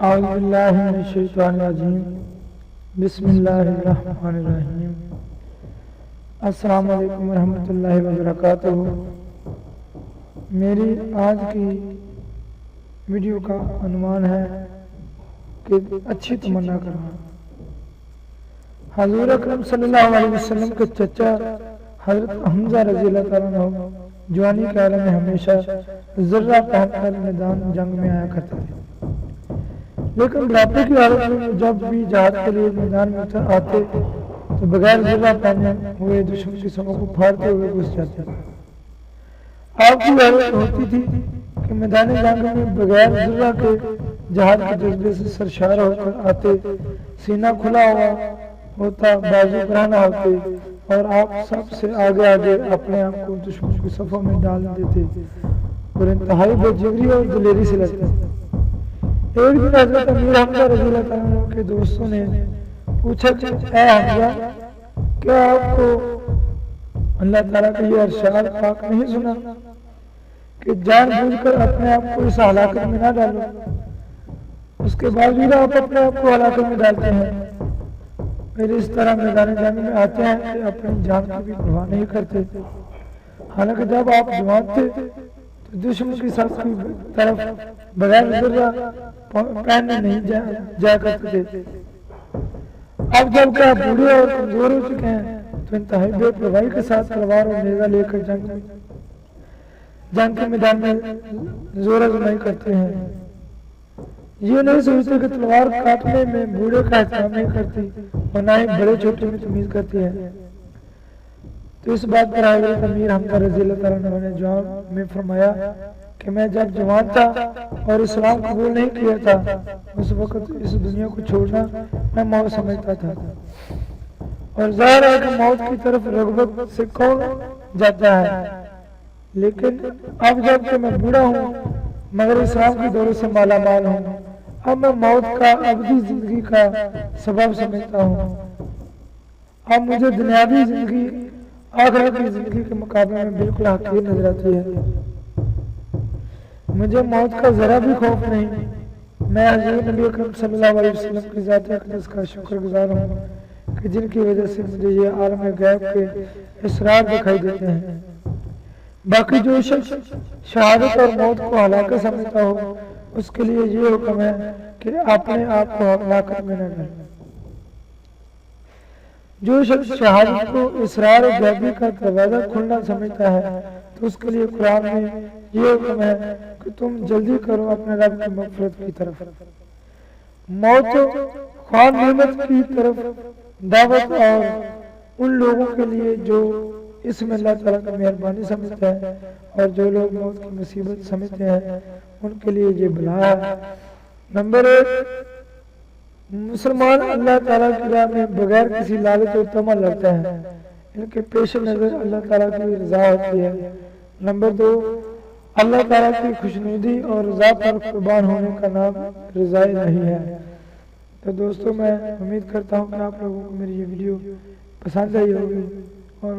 اعوذ باللہ من الشیطان الرجیم بسم اللہ الرحمن الرحیم السلام علیکم ورحمۃ اللہ وبرکاتہ۔ میری آج کی ویڈیو کا عنوان ہے کہ اچھی تمنا کرنا۔ حضور اکرم صلی اللہ علیہ وسلم کے چچا حضرت حمزہ رضی اللہ تعالیٰ عنہ جوانی کے عالم میں ہمیشہ ذرہ پہن کر میدان جنگ میں آیا کرتے تھے، لیکن بڑھاپے کی حالت میں جب بھی جہاد کے لیے میدان میں آتے تو بغیر ذرہ پہنے ہوئے دشمن کی صفوں کو پھاڑتے ہوئے گھس جاتے۔ آپ کی حالت ہوتی تھی کہ میدان جنگ میں بغیر ذرہ کے جہاد کے جذبے سے سرشار ہو کر آتے، سینہ کھلا ہوا ہوتا، بازو گرانا ہوتے اور آپ سب سے آگے اپنے آپ کو دشمن کی صفوں میں ڈال دیتے اور انتہائی بے جگری اور دلیری سے لڑتے۔ ایک دن حضرت امیر حمزہ رضی اللہ تعالیٰ عنہ کے دوستوں نے پوچھا کہ اے حمزہ، کیا آپ کو اللہ تعالیٰ کا یہ ارشاد پاک نہیں سنا کہ جان بوجھ کر اپنے آپ کو اس ہلاکت میں نہ ڈالو، اس کے باوجود آپ اپنے آپ کو ہلاکت میں ڈالتے ہیں؟ پھر اس طرح میدان جنگ میں آتے ہیں کہ اپنی جان کی بھی پرواہ نہیں کرتے، حالانکہ جب آپ جوان تھے تو دشمن کی صف کی طرف بغیر ذرہ پہننے نہیں جایا کرتے تھے۔ اب جب کہ آپ بوڑھے اور کمزور ہو چکے ہیں تو انتہائی بے پرواہی کے ساتھ تلوار اور نیزہ لے کر جنگ کے میدان میں زور آزمائی کرتے ہیں۔ یہ نہیں سوچتے کہ تلوار کاٹنے میں بوڑھے کا احترام نہیں کرتی اور نہ ہی بڑے چھوٹے میں تمیز کرتی ہے۔ تو اس بات پر حضرت امیر حمزہ رضی اللہ تعالیٰ عنہ نے جواب میں فرمایا کہ میں جب جوان تھا اور اسلام قبول نہیں کیا تھا، اس وقت اس دنیا کو چھوڑنا میں موت سمجھتا تھا، اور ظاہر ہے کہ موت کی طرف رغبت سے کون جاتا ہے، لیکن اب جب کہ میں بوڑھا ہوں مگر اسلام کی دولت سے مالا مال ہوں، اب میں موت کا ابدی زندگی کا سبب سمجھتا ہوں۔ اب مجھے دنیاوی زندگی آخرت کی زندگی کے مقابلے میں بالکل حقیر نظر آتی ہے۔ مجھے موت کا ذرا بھی خوف نہیں۔ میں حضور نبی اکرم صلی اللہ علیہ وسلم کی ذات اقدس کا شکر گزار ہوں کہ جن کی وجہ سے مجھے یہ عالم غیب کے اسرار دکھائی دیتے ہیں۔ باقی جو شخص شہادت اور موت کو ہلاکت سمجھتا ہو، اس کے لیے یہ حکم ہے کہ اپنے آپ کو ہلاکت میں نہ ڈالے۔ جو شخص شہادت کو اسرار غیبی کا دروازہ کھلنا سمجھتا ہے تو اس کے لیے قرآن میں یہ حکم ہے کہ تم جلدی کرو اپنے رب کی مغفرت کی طرف۔ موت خوان نعمت کی طرف دعوت اور ان لوگوں کے لیے جو اس میں اللہ تعالیٰ کی مہربانی سمجھتے ہیں، اور جو لوگ موت کی مصیبت سمجھتے ہیں ان کے لیے یہ بلا ہے۔ نمبر 1، مسلمان اللہ تعالیٰ کی راہ میں بغیر کسی لالچ اور طمع لڑتا ہے، ان کے پیش نظر اللہ تعالیٰ کی رضا ہوتی ہے۔ نمبر 2، اللہ تعالیٰ کی خوشنودی اور رضا پر قربان ہونے کا نام رضا نہیں ہے۔ تو دوستو، میں امید کرتا ہوں کہ آپ لوگوں کو میری یہ ویڈیو پسند آئی ہوگی، اور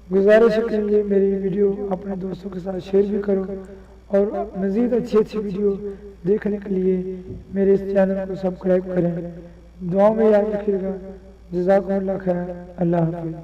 گزارش ہے کہ میری ویڈیو اپنے دوستوں کے ساتھ شیئر بھی کرو، اور مزید اچھی ویڈیو دیکھنے کے لیے میرے اس چینل کو سبسکرائب کریں۔ دعاؤں میں یاد رکھیے گا۔ جزاکم اللہ خیر۔ اللہ حافظ۔